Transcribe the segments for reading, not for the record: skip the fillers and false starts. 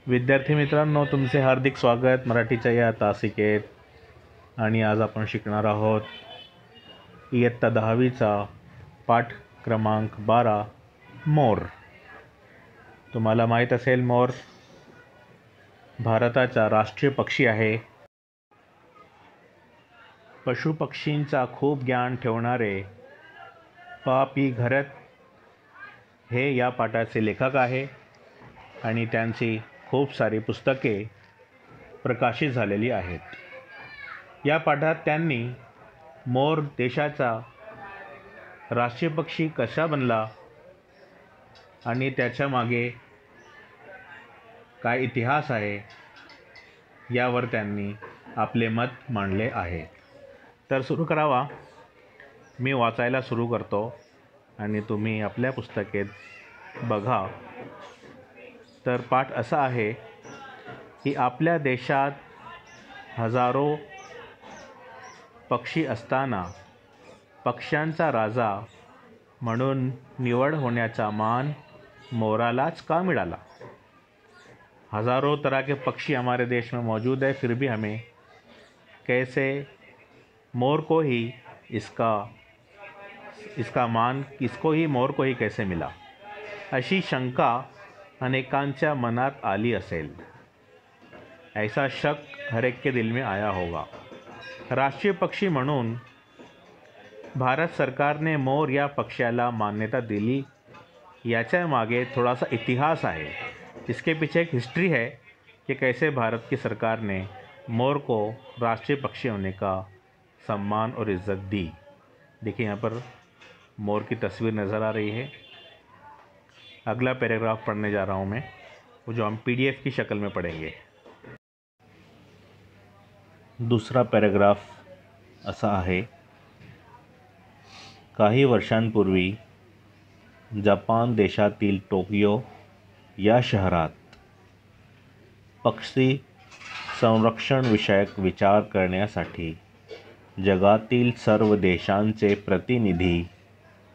विद्यार्थी मित्रांनो, तुमचे हार्दिक स्वागत मराठीच्या या तासिकेत. आणि आज आपण शिकणार आहोत इयत्ता 10वीचा पाठ क्रमांक 12 मोर. तुम्हाला माहीत असेल, मोर भारताचा राष्ट्रीय पक्षी आहे. पशुपक्षींचा खूप ज्ञान ठेवणारे पा.पी. घरत हे या पाठाचे लेखक आहे आणि त्यांची खूप सारी पुस्तके प्रकाशित झालेली आहेत. या पाठात त्यांनी मोर देशाचा राष्ट्रीय पक्षी कसा बनला आणि त्याच्या मागे काय इतिहास आहे यावर त्यांनी आपले मत मांडले आहे. तर सुरू करावा. मी वाचायला सुरू करतो आणि तुम्ही आपल्या पुस्तकेत बघा. तर पाठ असा आहे की आपल्या देशात हजारो पक्षी असताना पक्ष्यांचा राजा म्हणून निवड होण्याचा मान मोरालाच का मिळाला. हजारों तरह के पक्षी हमारे देश में मौजूद है, फिर भी हमें कैसे मोर को ही इसका मान किसको ही मोर को ही कैसे मिला, अशी शंका अनेकांच्या मनात आली असेल. ऐसा शक हर एक के दिल में आया होगा. राष्ट्रीय पक्षी म्हणून भारत सरकारने मोर या पक्षाला मान्यता दिली याच्या मागे थोड़ा सा इतिहास है. इसके पीछे एक हिस्ट्री है कि कैसे भारत की सरकार ने मोर को राष्ट्रीय पक्षी होने का सम्मान और इज़्ज़त दी. देखिए, यहाँ पर मोर की तस्वीर नज़र आ रही है. अगला पैराग्राफ पढ़ने जा रहा हूँ मैं, वो जो हम PDF की शक्ल में पढ़ेंगे. दूसरा पैराग्राफ असा आहे. काही वर्षांपूर्वी जपान देशातील टोकियो या शहरात पक्षी संरक्षण विषयक विचार करण्यासाठी जगातील सर्व देशांचे प्रतिनिधी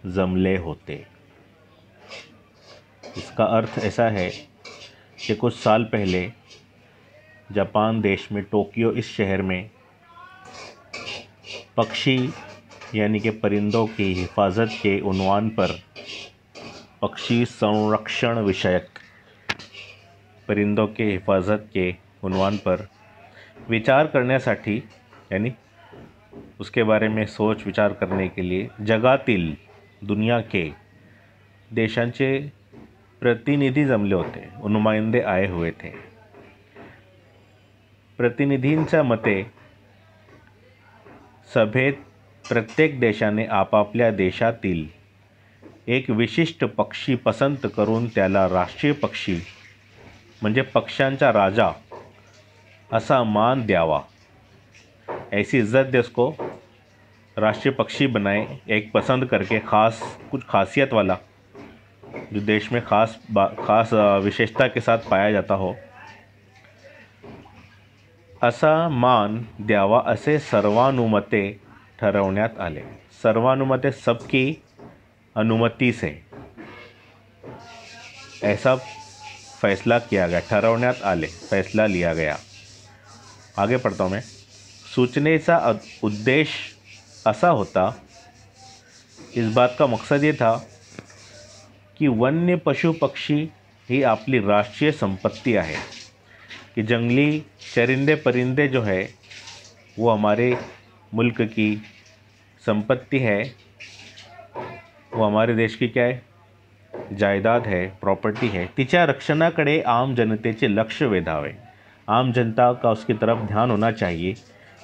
जमले होते. इसका अर्थ ऐसा है कि कुछ साल पहले जापान देश में टोक्यो इस शहर में पक्षी यानी कि परिंदों की हिफाजत के उन्वान पर पक्षी संरक्षण विषयक परिंदों के हिफाजत के उन्वान पर विचार करण्यासाठी यानी उसके बारे में सोच विचार करने के लिए जगातील दुनिया के देशांचे प्रतिनिधी जमले होते, नुमाइंदे आए हुए थे. प्रतिनिधींच्या मते सभेत प्रत्येक देशाने आपापल्या देशातील एक विशिष्ट पक्षी पसंत करून त्याला राष्ट्रीय पक्षी म्हणजे पक्ष्यांचा राजा असा मान द्यावा. ऐसी इज्जत दे, उसको राष्ट्रीय पक्षी बनाए, एक पसंद करके कुछ खासियत वाला जो देश में खास विशेषता के साथ पाया जाता हो, असा मान द्यावा असे सर्वानुमते ठरवण्यात आले. सर्वानुमते, सबकी अनुमति से ऐसा फैसला किया गया. ठरवण्यात आले, फैसला लिया गया. आगे पढ़ता हूँ मैं. सूचनेचा उद्देश्य ऐसा होता, इस बात का मकसद ये था कि वन्य पशु पक्षी ही आपली राष्ट्रीय संपत्ति है. कि जंगली चरिंदे परिंदे जो है वो हमारे मुल्क की संपत्ति है, वो हमारे देश की क्या है, जायदाद है, प्रॉपर्टी है. तिच्या रक्षणाकडे आम जनतेचे लक्ष वेधावे. आम जनता का उसकी तरफ ध्यान होना चाहिए,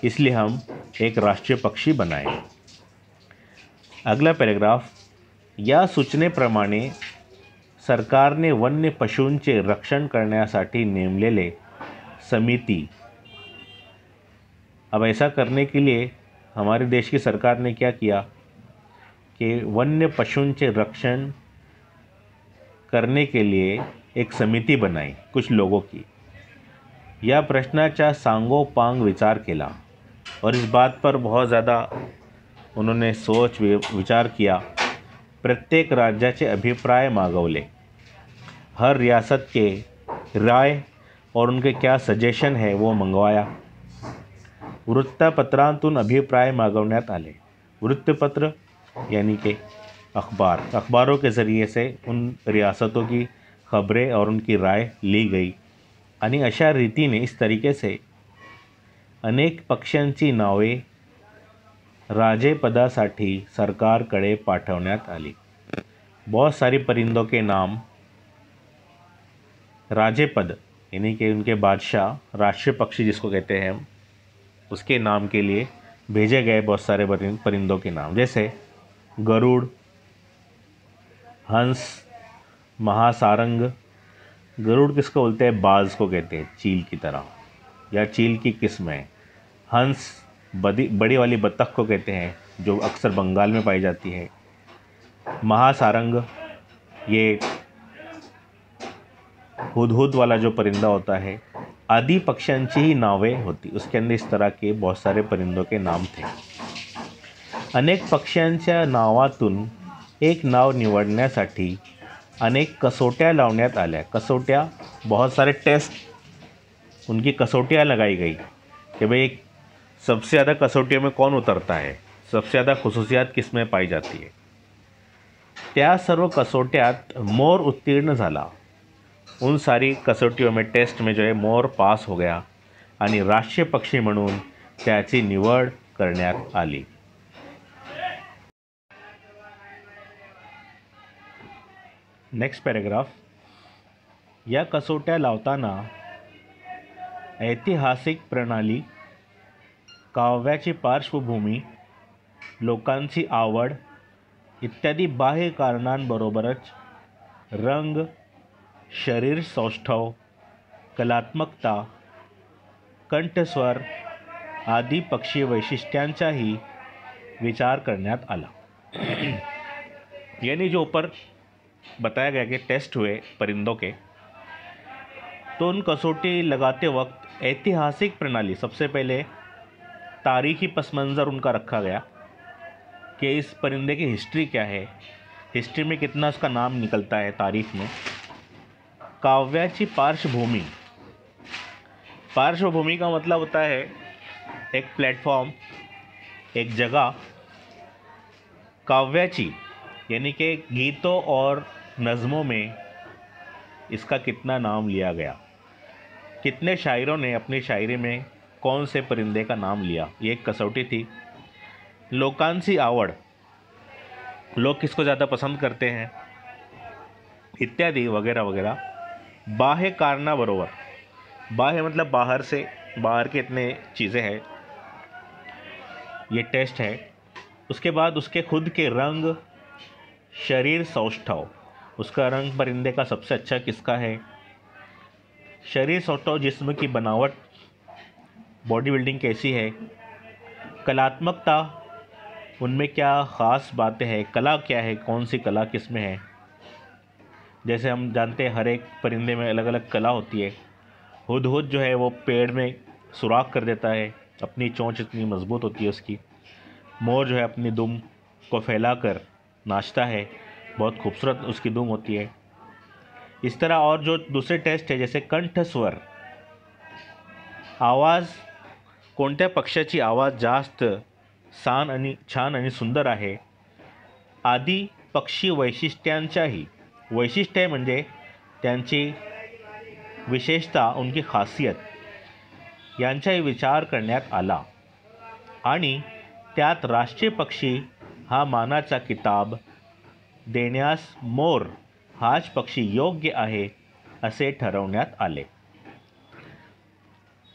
इसलिए हम एक राष्ट्रीय पक्षी बनाए. अगला पैराग्राफ. या सूचनेप्रमाणे सरकारने वन्य पशूंचे रक्षण करण्यासाठी नेमलेले समिति. अब ऐसा करने के लिए हमारे देश की सरकार ने क्या किया कि वन्य पशूंचे रक्षण करने के लिए एक समिति बनाई कुछ लोगों की. या प्रश्नाचा सांगोपांग विचार केला और इस बात पर बहुत ज़्यादा उन्होंने सोच विचार किया. प्रत्येक राज्याचे अभिप्राय मागवले. हर रियासत के राय और उनके क्या सजेशन है वो मंगवाया। वृत्तपत्रांतून अभिप्राय मागवण्यात आले। वृत्तपत्र यानी कि अखबारों के ज़रिए से उन रियासतों की खबरें और उनकी राय ली गई आणि अशा रीतीने इस तरीके से अनेक पक्ष्यांची नावे राजेपदासाठी सरकारकडे पाठवण्यात आली। बहुत सारी परिंदों के नाम राजेपद यानी कि उनके बादशाह राष्ट्रीय पक्षी जिसको कहते हैं हम उसके नाम के लिए भेजे गए बहुत सारे परिंदों के नाम, जैसे गरुड़, हंस, महासारंग। गरुड़ किसको बोलते हैं? बाज को कहते हैं, चील की तरह या चील की किस्म है। हंस बड़ी वाली बत्तख को कहते हैं जो अक्सर बंगाल में पाई जाती है। महासारंग ये हुदहुद वाला जो परिंदा होता है। आदि पक्ष्यांची ही नावें होती, उसके अंदर इस तरह के बहुत सारे परिंदों के नाम थे। अनेक पक्ष्यांच्या नावातून एक नाव निवडण्यासाठी अनेक कसोट्या लावण्यात आल्या। कसोट्या, बहुत सारे टेस्ट, उनकी कसोटियाँ लगाई गई कि भाई एक सबसे ज़्यादा कसोटियों में कौन उतरता है, सबसे ज़्यादा खुसूसियात किस में पाई जाती है। त्या सर्व कसोट्यात मोर उत्तीर्ण झाला। उन सारी कसोटियों में, टेस्ट में जो है मोर पास हो गया आणि राष्ट्रीय पक्षी म्हणून त्याची निवड करण्यात आली। Next paragraph. या कसोट्या लावताना ऐतिहासिक प्रणाली, काव्याची पार्श्वभूमी, लोकांची आवड इत्यादी बाह्य कारणांबरोबरच रंग, शरीर सौष्ठव, कलात्मकता, कंठस्वर आदि पक्षी वैशिष्ट्यांचाही विचार करण्यात आला। यानी जो ऊपर बताया गया कि टेस्ट हुए परिंदों के, तो उन कसौटी लगाते वक्त ऐतिहासिक प्रणाली, सबसे पहले तारीखी पस मंज़र उनका रखा गया कि इस परिंदे की हिस्ट्री क्या है, हिस्ट्री में कितना उसका नाम निकलता है तारीख में। काव्याची पार्श्वभूमि, पार्श्वभूमि का मतलब होता है एक प्लेटफॉर्म, एक जगह। काव्याची यानी कि गीतों और नज़मों में इसका कितना नाम लिया गया, कितने शायरों ने अपनी शायरी में कौन से परिंदे का नाम लिया, ये एक कसौटी थी। लोकांची आवड, लोग किसको ज़्यादा पसंद करते हैं इत्यादि वगैरह वगैरह। बाह्य कारणाबरोबर, बाह्य मतलब बाहर से, बाहर के इतने चीज़ें हैं, ये टेस्ट है। उसके बाद उसके खुद के रंग, शरीर सौष्ठव, उसका रंग परिंदे का सबसे अच्छा किसका है, शरीर सौष्ठव जिस्म की बनावट, बॉडी बिल्डिंग कैसी है, कलात्मकता, उनमें क्या ख़ास बातें हैं, कला क्या है, कौन सी कला किस में है। जैसे हम जानते हैं हर एक परिंदे में अलग अलग कला होती है। हुदहुद जो है वो पेड़ में सुराख कर देता है, अपनी चोंच इतनी मजबूत होती है उसकी। मोर जो है अपनी दुम को फैलाकर नाचता है, बहुत खूबसूरत उसकी दुम होती है। इस तरह और जो दूसरे टेस्ट है, जैसे कंठस्वर, आवाज़, कोणत्या पक्षाची आवाज़ जास्त छान आणि सुंदर आहे, आदी पक्षी वैशिष्ट्यांच्याही, वैशिष्ट्य म्हणजे त्यांची विशेषता, उनकी खासियत यांचाही विचार करण्यात आला आणि त्यात राष्ट्रीय पक्षी हा मानाचा किताब देण्यास मोर हाच पक्षी योग्य आहे असे ठरवण्यात आले।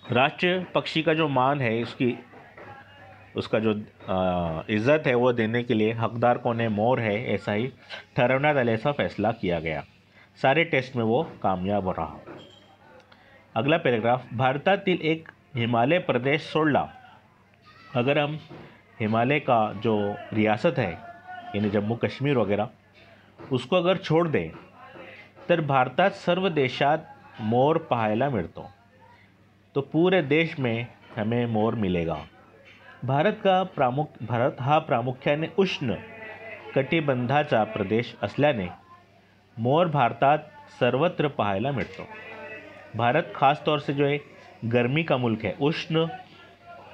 राष्ट्रीय पक्षी का जो मान है, उसका जो इज़्ज़त है वो देने के लिए हकदार कौन है, मोर है, ऐसा ही ठरवण्यात आले, ऐसा फैसला किया गया। सारे टेस्ट में वो कामयाब रहा। अगला पैराग्राफ। भारतातील एक हिमालय प्रदेश सोडला, अगर हम हिमालय का जो रियासत है यानी जम्मू कश्मीर वगैरह, उसको अगर छोड़ दें तर भारतात सर्व देशात मोर पाहायला मिळतो। तो पूरे देश में हमें मोर मिलेगा। भारत हा प्रामुख्याने उष्ण कटिबंधाचा प्रदेश असल्याने मोर भारतात सर्वत्र पाहायला मिळतो। भारत खास तौर से जो है गर्मी का मुल्क है, उष्ण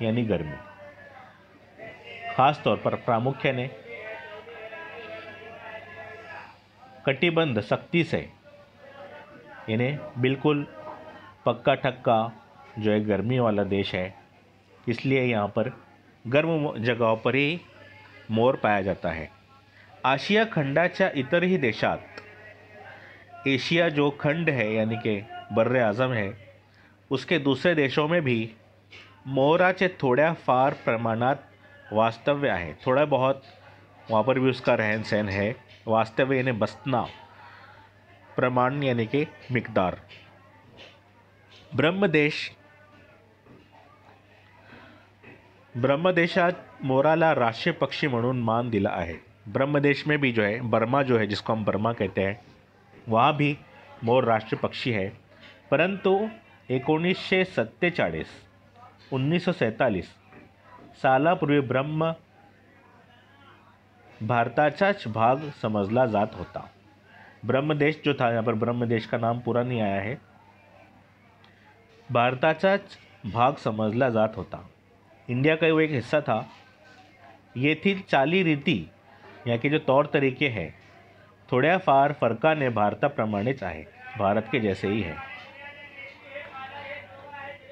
यानी गर्मी, खास तौर पर प्रामुख्य ने कटिबंध सख्ती से, यानी बिल्कुल पक्का ठक्का जो है गर्मी वाला देश है, इसलिए यहाँ पर गर्म जगहों पर ही मोर पाया जाता है। आशिया खंडाच्या इतरही देशात, एशिया जो खंड है यानी कि बर्रे आज़म है, उसके दूसरे देशों में भी मोराचे थोड्या फार प्रमाणात वास्तव्य आहे। थोड़ा बहुत वहाँ पर भी उसका रहन सहन है। वास्तव्य यानी बसना, प्रमाण यानी कि मिकदार। ब्रह्मदेशात मोराला राष्ट्रीय पक्षी म्हणून मान दिला आहे। ब्रह्मदेश में भी जो है, बर्मा जो है जिसको हम बर्मा कहते हैं, वहाँ भी मोर राष्ट्रीय पक्षी है। परंतु 1947 सालापूर्वी ब्रह्म भारताचाच भाग समजला जात होता। ब्रह्मदेश जो था, यहाँ पर ब्रह्मदेश का नाम पूरा नहीं आया है, भारताचाच भाग समजला जात होता। इंडिया का वो एक हिस्सा था। ये थी चाली रीती, यहाँ के जो तौर तरीके हैं थोड्या फार फरकाने भारताप्रमाणेच आहे, भारत के जैसे ही है,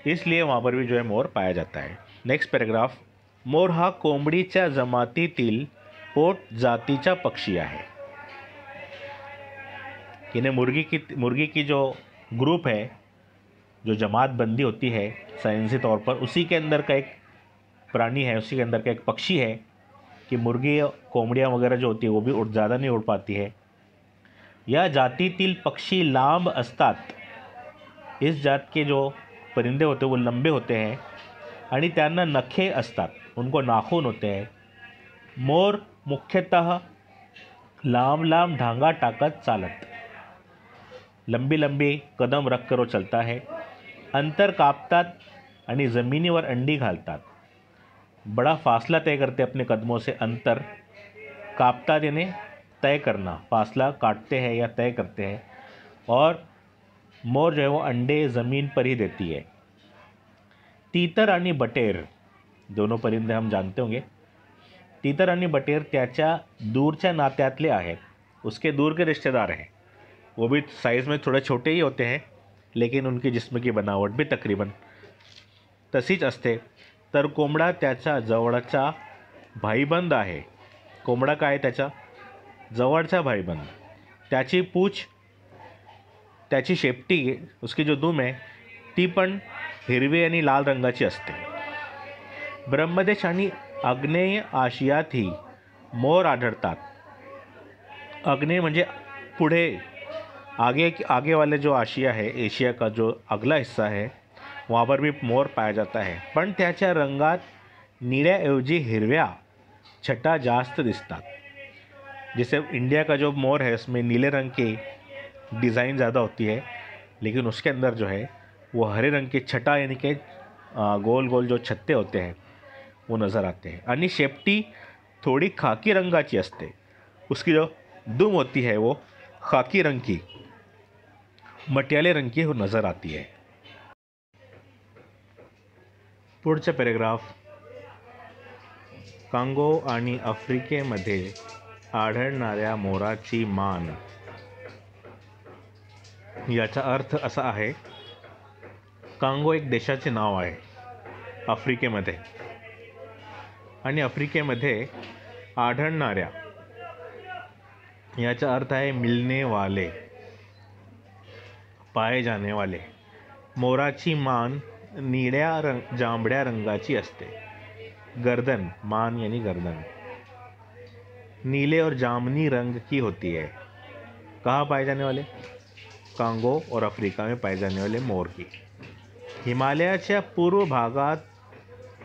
इसलिए वहाँ पर भी जो है मोर पाया जाता है। नेक्स्ट पैराग्राफ, मोर हा कोंबडीच्या जमातीतील पोट जातीचा पक्षी आहे। यानी मुर्गी की जो ग्रुप है, जो जमात बंदी होती है साइंसी तौर पर, उसी के अंदर का एक प्राणी है, उसी के अंदर का एक पक्षी है कि मुर्गी कोंबड़ियाँ वगैरह जो होती है वो भी ज़्यादा नहीं उड़ पाती है। या जातीतील पक्षी लांब असतात। इस जात के जो परिंदे होते हैं वो लंबे होते हैं आणि त्यांना नखे असतात, उनको नाखून होते हैं। मोर मुख्यतः लांब लांब ढांगा टाकत चालत, लंबी लंबी कदम रखकर वो चलता है। अंतर कापतात आणि जमिनीवर अंडी घालतात। बड़ा फासला तय करते अपने कदमों से। अंतर कापतात यानी तय करना, फासला काटते हैं या तय करते हैं। और मोर जो है वो अंडे ज़मीन पर ही देती है। तीतर आणि बटेर दोनों परिंदे हम जानते होंगे। तीतर आणि बटेर त्याच्या दूरच्या नात्यातले आहेत, उसके दूर के रिश्तेदार हैं। वो भी साइज़ में थोड़े छोटे ही होते हैं, लेकिन उनकी जिस्म की बनावट भी तकरीबन तशीच असते। तर कोंबडा त्याचा जवळचा भाईबंद आहे। कोंबडा काय आहे? त्याचा जवळचा भाईबंद। त्याची पूछ, त्याची शेपटी, उसकी जो दुम आहे ती पण हिरवी आणि लाल रंगाची असते। ब्रह्मदेश आणि आग्नेय आशियातही मोर आढळतात। आग्नेय म्हणजे पुढे, आगे वाले जो आशिया है, एशिया का जो अगला हिस्सा है, वहाँ पर भी मोर पाया जाता है। पण त्याच्या रंगात निळ्याऐवजी हिरव्या छटा जास्त दिसतात। जैसे इंडिया का जो मोर है उसमें नीले रंग की डिज़ाइन ज़्यादा होती है, लेकिन उसके अंदर जो है वो हरे रंग की छटा यानी कि गोल गोल जो छत्ते होते हैं वो नज़र आते हैं। आणि शेपटी थोड़ी खाकी रंगाची असते। उसकी जो दुम होती है वो खाकी रंग की, मटियाले रंग की वो नज़र आती है। पुढचं पॅराग्राफ, कांगो आणि आफ्रिकेमध्ये आढळणाऱ्या मोराची मान, याचा अर्थ असा आहे, कांगो एक देशाचे नाव आहे आफ्रिकेमध्ये, आणि आफ्रिकेमध्ये आढळणाऱ्या याचा अर्थ आहे मिलने वाले, पाए जाने वाले। मोराची मान निळ्या जांभळ्या रंगाची असते। गर्दन, मान यानी गर्दन, नीले और जामनी रंग की होती है। कहाँ पाए जाने वाले? कांगो और अफ्रीका में पाए जाने वाले मोर की। हिमालयाच्या पूर्व भागात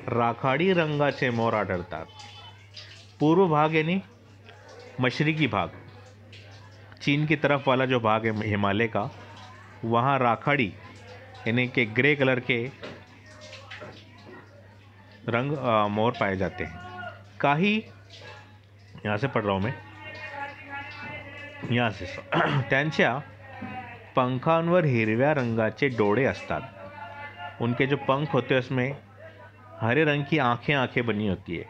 राखाडी रंगाचे मोर आढळतात। पूर्व भाग यानी मशरकी भाग, चीन की तरफ वाला जो भाग है हिमालय का, वहाँ राखाड़ी यानी कि ग्रे कलर के रंग मोर पाए जाते हैं। काही, यहाँ से पढ़ रहा हूँ मैं, यहाँ से त्यांच्या पंखांवर हिरव्या रंगाचे डोळे असतात. उनके जो पंख होते हैं उसमें हरे रंग की आंखें बनी होती है.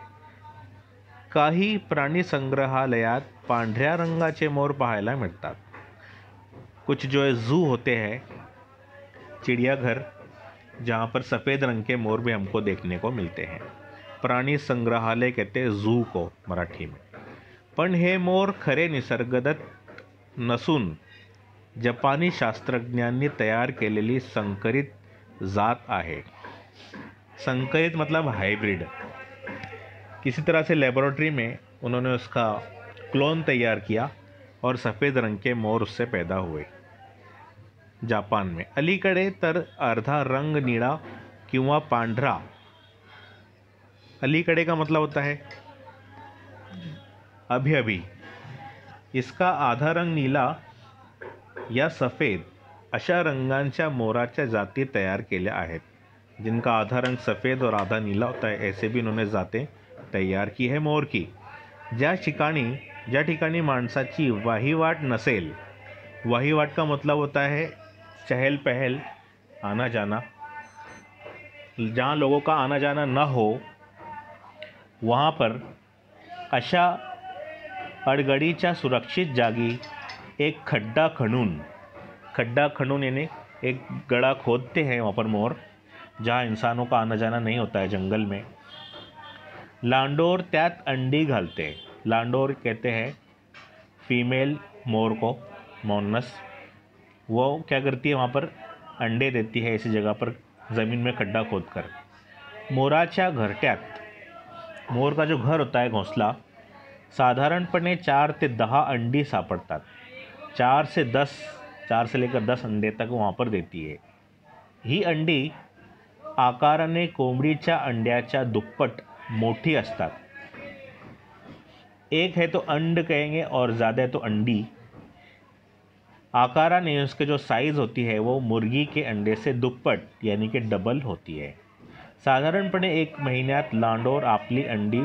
काही प्राणी संग्रहालयात पांढऱ्या रंगाचे मोर पाहायला मिळतात. कुछ जो है जू होते हैं, चिड़ियाघर, जहाँ पर सफ़ेद रंग के मोर भी हमको देखने को मिलते हैं. प्राणी संग्रहालय कहते हैं जू को मराठी में. पण हे मोर खरे निसर्गदत्त नसून जपानी शास्त्रज्ञांनी तयार केलेली संकरित जात आहे. संकरित मतलब हाइब्रिड. किसी तरह से लेबोरेटरी में उन्होंने उसका क्लोन तैयार किया और सफ़ेद रंग के मोर उससे पैदा हुए जापान में. अलीकडे तर अर्धा रंग निळा किंवा पांढरा. अलीकडे का मतलब होता है अभी अभी. इसका आधा रंग नीला या सफ़ेद अशा रंगांच्या मोराच्या जाती तयार केल्या आहेत. जिनका आधा रंग सफ़ेद और आधा नीला होता है, ऐसे भी उन्होंने जातें तैयार की है मोर की. ज्या ठिकाणी माणसाची वाहिवाट नसेल. वाहिवाट का मतलब होता है चहल पहल, आना जाना. जहाँ लोगों का आना जाना न हो वहाँ पर अशा अडगडीच्या सुरक्षित जागी एक खड्डा खणून यानी एक गड्ढा खोदते हैं वहाँ पर मोर, जहाँ इंसानों का आना जाना नहीं होता है जंगल में. लांडोर त्यात अंडी घालते. लांडोर कहते हैं फीमेल मोर को, मोनस. वो क्या करती है, वहाँ पर अंडे देती है ऐसी जगह पर ज़मीन में खड्डा खोदकर. मोराच्या घरट्यात, मोर का जो घर होता है घोंसला, साधारणपणे 4 ते 10 अंडी सापडतात. 4 से लेकर 10 अंडे तक वहाँ पर देती है. ही अंडी आकाराने कोंबडीच्या अंड्याच्या दुप्पट मोठी असतात. एक है तो अंड कहेंगे और ज़्यादा है तो अंडी. आकाराने उसके जो साइज़ होती है वो मुर्गी के अंडे से दुप्पट यानी कि डबल होती है. साधारणपणे 1 महिन्यात लांडोर आपली अंडी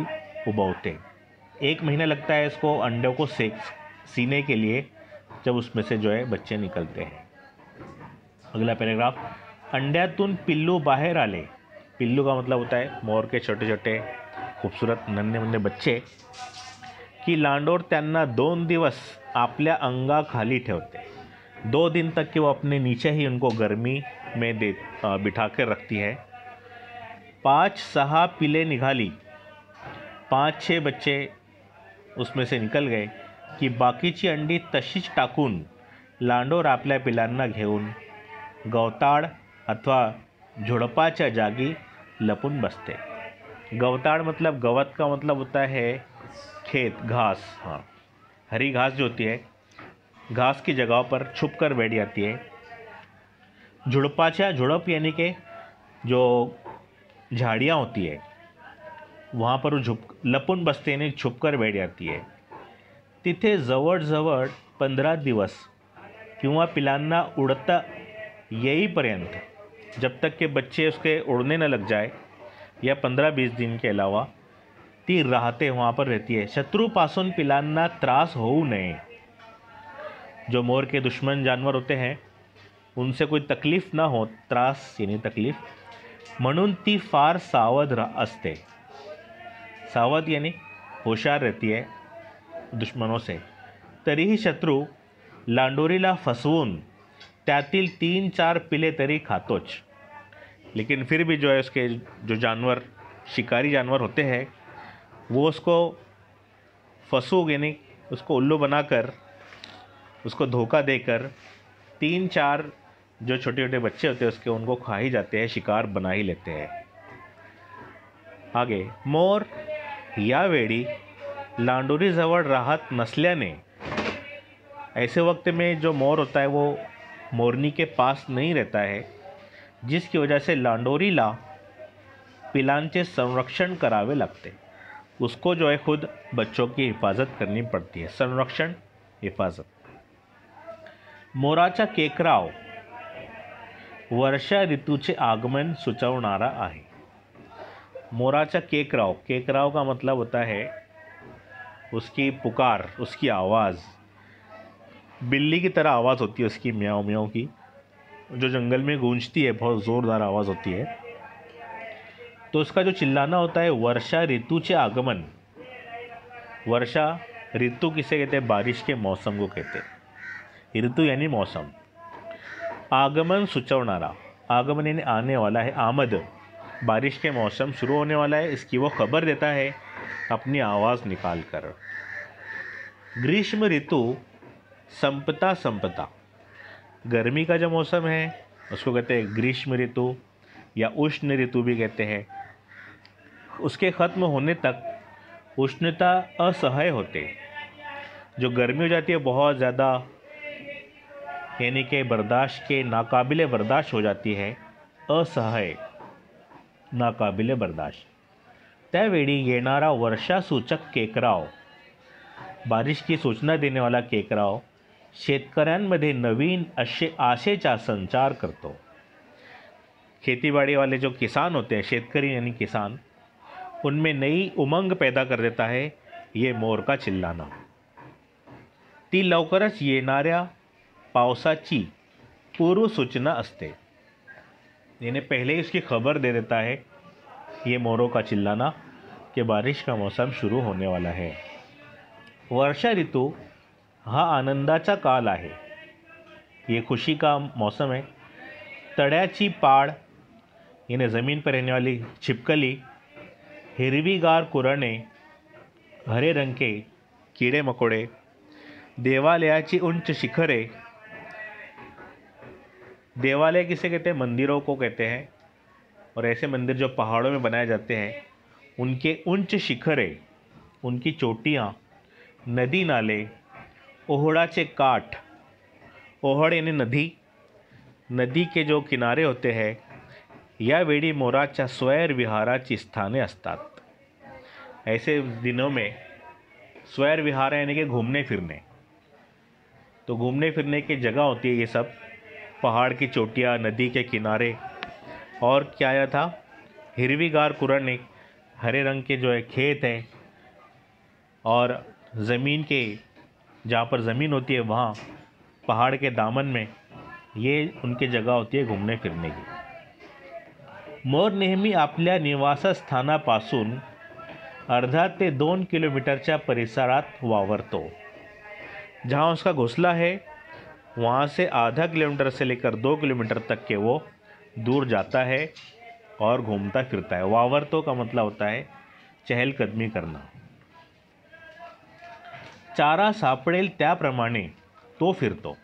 उबवते. 1 महीना लगता है इसको अंडों को सीने के लिए, जब उसमें से जो है बच्चे निकलते हैं. अगला पैराग्राफ. अंड्यातून पिल्लू बाहेर आले. पिल्लू का मतलब होता है मोर के छोटे छोटे खूबसूरत नन्हे मुन्ने बच्चे, की लांडोर त्यांना 2 दिवस आपल्या अंगाखाली ठेवते. 2 दिन तक कि वो अपने नीचे ही उनको गर्मी में बिठा कर रखती है. 5-6 पिले निघाली, 5-6 बच्चे उसमें से निकल गए की बाकीची अंडी तशीच टाकून लांडोर आपल्या पिलांना घेऊन गवताळ अथवा झुडपाच्या जागी लपून बसते. गवताड़ मतलब गवत का मतलब होता है खेत, घास. हाँ, हरी घास जो होती है, घास की जगह पर छुप कर बैठ जाती है. झुडप यानी कि जो झाड़ियाँ होती है वहाँ पर वो लपून बसते यानी छुप कर बैठ जाती है. तिथे जवळजवळ 15 दिवस किंवा पिलांना उड़ता येईपर्यंत, जब तक के बच्चे उसके उड़ने न लग जाए, या 15-20 दिन के अलावा ती राहते, वहाँ पर रहती है. शत्रुपासून पिलांना त्रास होऊ नये. जो मोर के दुश्मन जानवर होते हैं उनसे कोई तकलीफ़ ना हो, त्रास यानी तकलीफ़, म्हणून ती फार सावध असते. सावध यानी होशियार रहती है दुश्मनों से. तरीही शत्रु लांडोरीला फसवून त्यातील 3-4 पिले तरी खातोच. लेकिन फिर भी जो है उसके जो जानवर, शिकारी जानवर होते हैं, वो उसको फसूग यानी उसको उल्लू बनाकर, उसको धोखा देकर 3-4 जो छोटे छोटे बच्चे होते हैं उसके, उनको खा ही जाते हैं, शिकार बना ही लेते हैं. आगे. मोर यावेळी लांडोरीजवळ राहत नसल्याने, ऐसे वक्त में जो मोर होता है वो मोरनी के पास नहीं रहता है, जिसकी वजह से लांडोरीला पिलांचे संरक्षण करावे लगते. उसको जो है खुद बच्चों की हिफाजत करनी पड़ती है. संरक्षण, हिफाजत. मोराचा केकराव वर्षा ऋतूचे आगमन सुचवणारा आहे. मोराचा केकराव, केकराव का मतलब होता है उसकी पुकार, उसकी आवाज़. बिल्ली की तरह आवाज़ होती है उसकी, म्याऊं म्याऊं की, जो जंगल में गूंजती है, बहुत ज़ोरदार आवाज़ होती है। तो उसका जो चिल्लाना होता है, वर्षा ऋतूचे आगमन। वर्षा ऋतु किसे कहते हैं? बारिश के मौसम को कहते हैं। ऋतु यानी मौसम। आगमन सुचवणारा, आगमन यानी आने वाला है, आमद, बारिश के मौसम शुरू होने वाला है, इसकी वो खबर देता है अपनी आवाज़ निकाल कर। ग्रीष्म ऋतु संपता संपता, गर्मी का जो मौसम है उसको कहते हैं ग्रीष्म ऋतु या उष्ण ऋतु भी कहते हैं। उसके ख़त्म होने तक उष्णता असह्य होते, जो गर्मी हो जाती है बहुत ज़्यादा, यानी कि बर्दाश्त के नाकाबिले बर्दाश्त हो जाती है, असह्य, नाकाबिले बर्दाश्त। त्यावेळी येणारा वर्षासूचक केकराव, बारिश की सूचना देने वाला केकराव शेतकऱ्यांमध्ये नवीन आशेचा संचार करतो। खेतीबाड़ी वाले जो किसान होते हैं, शेतकरी यानी किसान, उनमें नई उमंग पैदा कर देता है ये मोर का चिल्लाना। ती लवकरच येणाऱ्या पावसाची पूर्व सूचना असते, यानी पहले ही उसकी खबर दे देता है ये मोरों का चिल्लाना कि बारिश का मौसम शुरू होने वाला है। वर्षा ऋतु हा आनंदाचा काल आहे, ये खुशी का मौसम है। तड्याची पाड़ यानी ज़मीन पर रहने वाली छिपकली, हिरवीगार कुरणे, हरे रंग के कीड़े मकोड़े, देवालयाची उंच शिखरे, देवालय किसे कहते हैं? मंदिरों को कहते हैं, और ऐसे मंदिर जो पहाड़ों में बनाए जाते हैं उनके उंच शिखरे, उनकी चोटियाँ, नदी नाले, ओहड़ाचे काठ, ओहड़ यानी नदी, नदी के जो किनारे होते हैं, यावेळी मोराच्या स्वैर विहाराची स्थाने असतात। ऐसे दिनों में स्वैर विहार यानी कि घूमने फिरने, तो घूमने फिरने की जगह होती है ये सब, पहाड़ की चोटियाँ, नदी के किनारे। और क्या आया था? हिरवीगार कुरणे, हरे रंग के जो है खेत हैं, और ज़मीन के, जहाँ पर ज़मीन होती है वहाँ पहाड़ के दामन में, ये उनकी जगह होती है घूमने फिरने की। मोर नेहमी आपल्या निवासस्थानापासून अर्धा ते 2 किलोमीटरच्या परिसरात वावरतो। जहाँ उसका घोंसला है वहाँ से आधा किलोमीटर से लेकर 2 किलोमीटर तक के वो दूर जाता है और घूमता फिरता है। वावरतो का मतलब होता है चहलकदमी करना। चारा सापडेल त्याप्रमाणे तो फिरतो,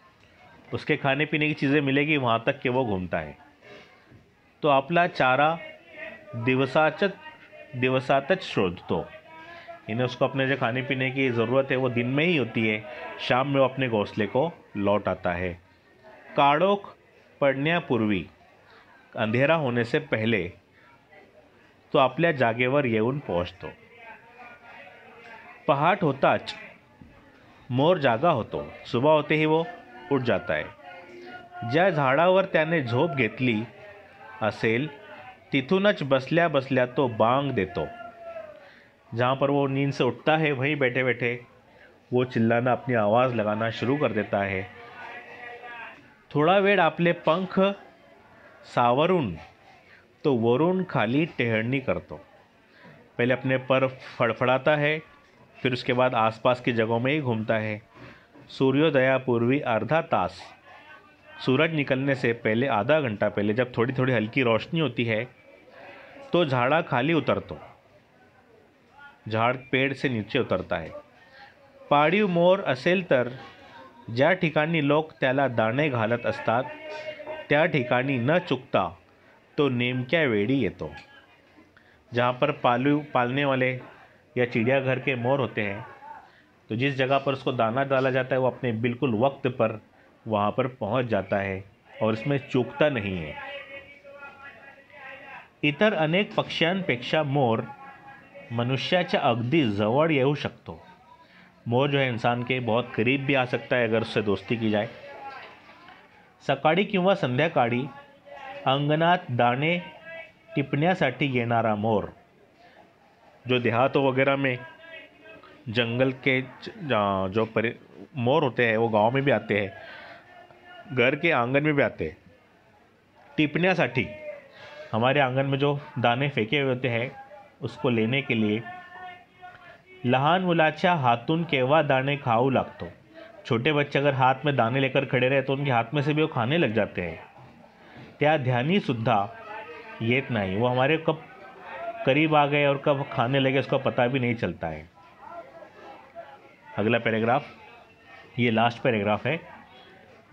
उसके खाने पीने की चीज़ें मिलेगी वहाँ तक के वो घूमता है। तो आपला चारा दिवसातच शोधतो, इन्हें उसको अपने जो खाने पीने की ज़रूरत है वो दिन में ही होती है, शाम में वो अपने घोंसले को लौट आता है। काळोख पडण्यापूर्वी, अंधेरा होने से पहले तो आपल्या जागेवर येऊन पोहोचतो। पहाट होताच मोर जागा होतो, सुबह होते ही वो उठ जाता है। ज्या झाडावर त्याने झोप घेतली असेल तिथूनच बसल्या बसल्या तो बांग देतो। जहाँ पर वो नींद से उठता है वहीं बैठे बैठे वो चिल्लाना, अपनी आवाज़ लगाना शुरू कर देता है। थोड़ा वेळ आपले पंख सावरून तो वरून खाली टेहळणी करतो। पहले अपने पर फड़फड़ाता है, फिर उसके बाद आसपास की जगहों में ही घूमता है। सूर्योदयापूर्वी आधा तास, सूरज निकलने से पहले आधा घंटा पहले, जब थोड़ी थोड़ी हल्की रोशनी होती है तो झाड़ा खाली उतरतो, झाड़ पेड़ से नीचे उतरता है। पाळीव मोर असेल तर ज्या ठिकाणी लोक त्याला दाणे घालत असतात त्या ठिकाणी न चुकता तो नेमक्या वेळी येतो। जहाँ पर पालने वाले या चिड़ियाघर के मोर होते हैं, तो जिस जगह पर उसको दाना डाला जाता है वो अपने बिल्कुल वक्त पर वहाँ पर पहुँच जाता है और इसमें चूकता नहीं है। इतर अनेक पक्ष्यांपेक्षा मोर मनुष्याच्या अगदी जवळ येऊ शकतो। मोर जो है इंसान के बहुत करीब भी आ सकता है अगर उससे दोस्ती की जाए। सकाळी किंवा संध्याकाळी अंगणात दाणे टिपण्यासाठी येणारा मोर, जो देहातों वगैरह में जंगल के जो मोर होते हैं वो गांव में भी आते हैं, घर के आंगन में भी आते हैं टिपण्यासाठी। हमारे आंगन में जो दाणे फेके हुए होते हैं उसको लेने के लिए। लहान मुलाच्या हातून केव्हा दाणे खाऊ लागतो। छोटे बच्चे अगर हाथ में दाने लेकर खड़े रहे तो उनके हाथ में से भी वो खाने लग जाते हैं। त्या ध्यानी सुद्धा येत नाही, वो हमारे कब करीब आ गए और कब खाने लगे उसका पता भी नहीं चलता है। अगला पैराग्राफ, ये लास्ट पैराग्राफ है।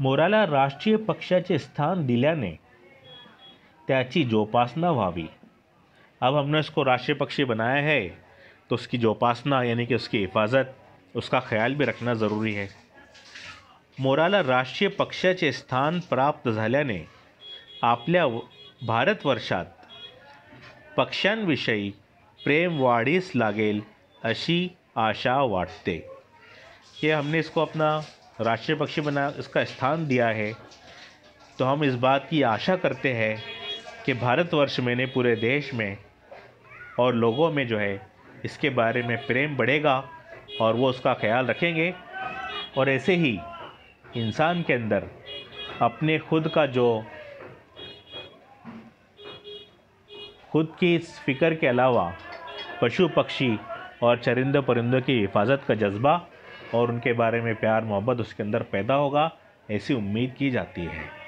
मोराला राष्ट्रीय पक्षाचे स्थान दिल्याने त्याची जोपासना व्हावी। अब हमने उसको राष्ट्रीय पक्षी बनाया है तो उसकी जोपासना यानी कि उसकी हिफाजत, उसका ख्याल भी रखना ज़रूरी है। मोराला राष्ट्रीय पक्षाचे स्थान प्राप्त झाल्याने आपल्या भारतवर्षात पक्ष्यांविषयी प्रेम वाढीस लागेल अशी आशा वाटते। कि हमने इसको अपना राष्ट्रीय पक्षी बना, इसका स्थान दिया है, तो हम इस बात की आशा करते हैं कि भारतवर्ष में पूरे देश में और लोगों में जो है इसके बारे में प्रेम बढ़ेगा और वो उसका ख्याल रखेंगे। और ऐसे ही इंसान के अंदर अपने खुद की फ़िक्र के अलावा पशु पक्षी और चरिंदों परिंदों की हिफाजत का जज्बा और उनके बारे में प्यार मोहब्बत उसके अंदर पैदा होगा, ऐसी उम्मीद की जाती है।